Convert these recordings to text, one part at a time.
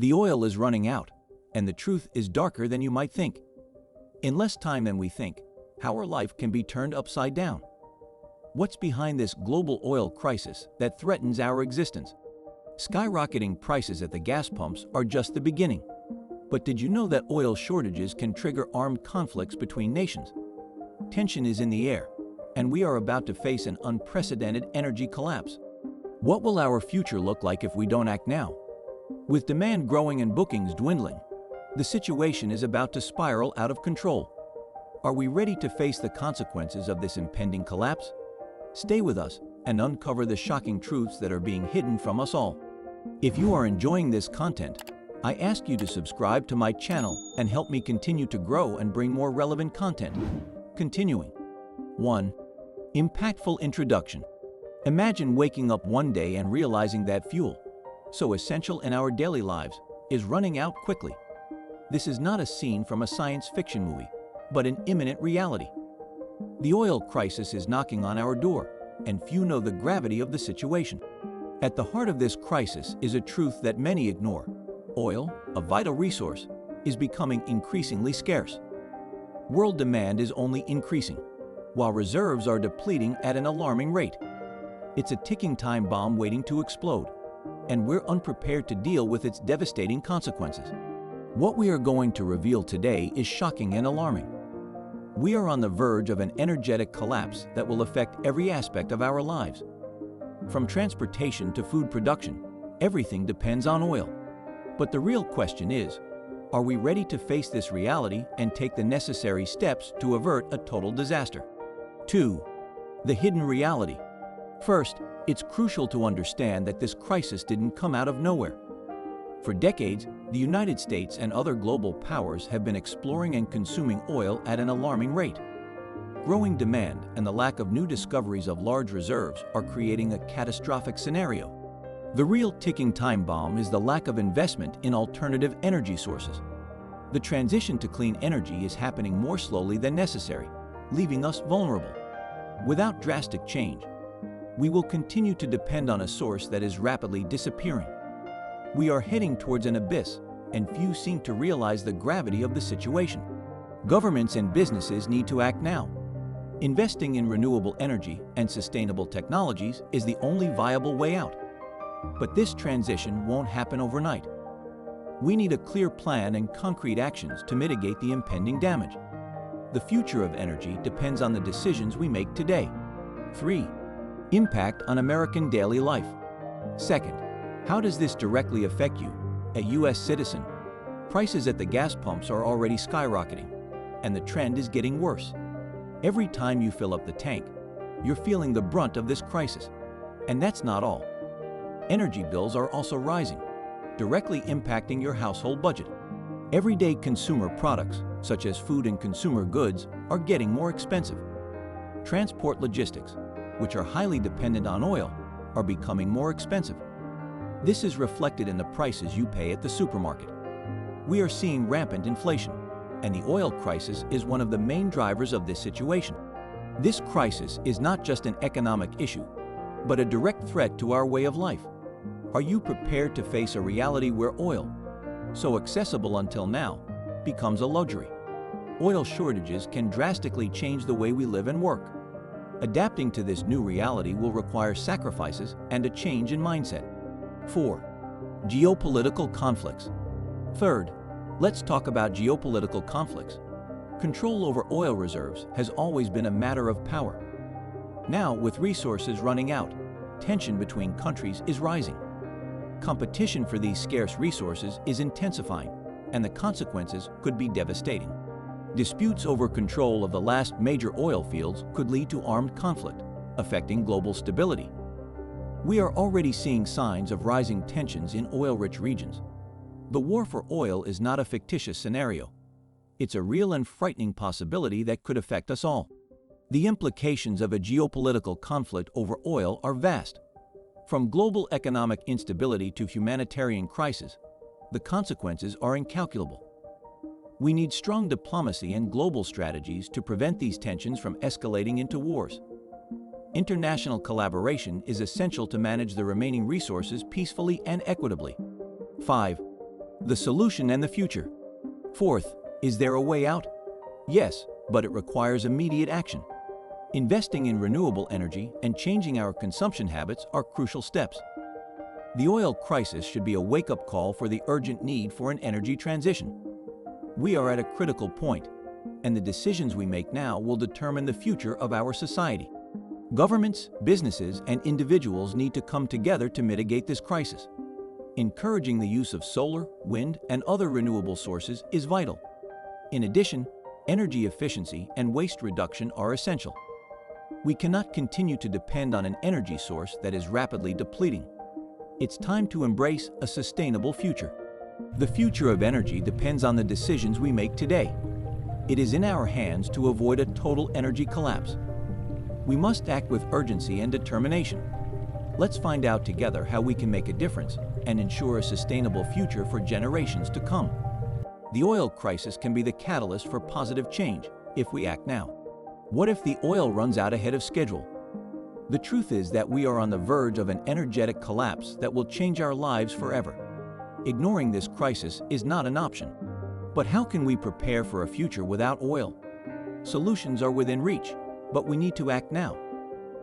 The oil is running out, and the truth is darker than you might think. In less time than we think, our life can be turned upside down. What's behind this global oil crisis that threatens our existence? Skyrocketing prices at the gas pumps are just the beginning. But did you know that oil shortages can trigger armed conflicts between nations? Tension is in the air, and we are about to face an unprecedented energy collapse. What will our future look like if we don't act now? With demand growing and bookings dwindling, the situation is about to spiral out of control. Are we ready to face the consequences of this impending collapse? Stay with us and uncover the shocking truths that are being hidden from us all. If you are enjoying this content, I ask you to subscribe to my channel and help me continue to grow and bring more relevant content. Continuing. 1. Impactful introduction. Imagine waking up one day and realizing that fuel, so essential in our daily lives, is running out quickly. This is not a scene from a science fiction movie, but an imminent reality. The oil crisis is knocking on our door, and few know the gravity of the situation. At the heart of this crisis is a truth that many ignore. Oil, a vital resource, is becoming increasingly scarce. World demand is only increasing, while reserves are depleting at an alarming rate. It's a ticking time bomb waiting to explode, and we're unprepared to deal with its devastating consequences. What we are going to reveal today is shocking and alarming. We are on the verge of an energetic collapse that will affect every aspect of our lives. From transportation to food production, everything depends on oil. But the real question is, are we ready to face this reality and take the necessary steps to avert a total disaster? 2. The hidden reality. First, it's crucial to understand that this crisis didn't come out of nowhere. For decades, the United States and other global powers have been exploring and consuming oil at an alarming rate. Growing demand and the lack of new discoveries of large reserves are creating a catastrophic scenario. The real ticking time bomb is the lack of investment in alternative energy sources. The transition to clean energy is happening more slowly than necessary, leaving us vulnerable. Without drastic change, we will continue to depend on a source that is rapidly disappearing. We are heading towards an abyss, and few seem to realize the gravity of the situation. Governments and businesses need to act now. Investing in renewable energy and sustainable technologies is the only viable way out. But this transition won't happen overnight. We need a clear plan and concrete actions to mitigate the impending damage. The future of energy depends on the decisions we make today. 3. Impact on American daily life. Second, how does this directly affect you, a U.S. citizen? Prices at the gas pumps are already skyrocketing, and the trend is getting worse. Every time you fill up the tank, you're feeling the brunt of this crisis. And that's not all. Energy bills are also rising, directly impacting your household budget. Everyday consumer products, such as food and consumer goods, are getting more expensive. Transport logistics, which are highly dependent on oil, are becoming more expensive. This is reflected in the prices you pay at the supermarket. We are seeing rampant inflation, and the oil crisis is one of the main drivers of this situation. This crisis is not just an economic issue, but a direct threat to our way of life. Are you prepared to face a reality where oil, so accessible until now, becomes a luxury? Oil shortages can drastically change the way we live and work. Adapting to this new reality will require sacrifices and a change in mindset. 4. Geopolitical conflicts. Third, let's talk about geopolitical conflicts. Control over oil reserves has always been a matter of power. Now, with resources running out, tension between countries is rising. Competition for these scarce resources is intensifying, and the consequences could be devastating. Disputes over control of the last major oil fields could lead to armed conflict, affecting global stability. We are already seeing signs of rising tensions in oil-rich regions. The war for oil is not a fictitious scenario. It's a real and frightening possibility that could affect us all. The implications of a geopolitical conflict over oil are vast. From global economic instability to humanitarian crisis, the consequences are incalculable. We need strong diplomacy and global strategies to prevent these tensions from escalating into wars. International collaboration is essential to manage the remaining resources peacefully and equitably. 5. the solution and the future. Fourth, is there a way out? Yes, but it requires immediate action. Investing in renewable energy and changing our consumption habits are crucial steps. The oil crisis should be a wake-up call for the urgent need for an energy transition. We are at a critical point, and the decisions we make now will determine the future of our society. Governments, businesses, and individuals need to come together to mitigate this crisis. Encouraging the use of solar, wind, and other renewable sources is vital. In addition, energy efficiency and waste reduction are essential. We cannot continue to depend on an energy source that is rapidly depleting. It's time to embrace a sustainable future. The future of energy depends on the decisions we make today. It is in our hands to avoid a total energy collapse. We must act with urgency and determination. Let's find out together how we can make a difference and ensure a sustainable future for generations to come. The oil crisis can be the catalyst for positive change if we act now. What if the oil runs out ahead of schedule? The truth is that we are on the verge of an energetic collapse that will change our lives forever. Ignoring this crisis is not an option. But how can we prepare for a future without oil? Solutions are within reach, but we need to act now.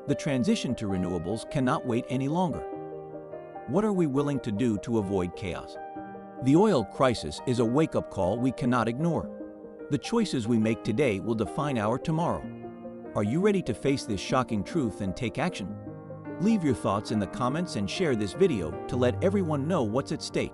The transition to renewables cannot wait any longer. What are we willing to do to avoid chaos? The oil crisis is a wake-up call we cannot ignore. The choices we make today will define our tomorrow. Are you ready to face this shocking truth and take action? Leave your thoughts in the comments and share this video to let everyone know what's at stake.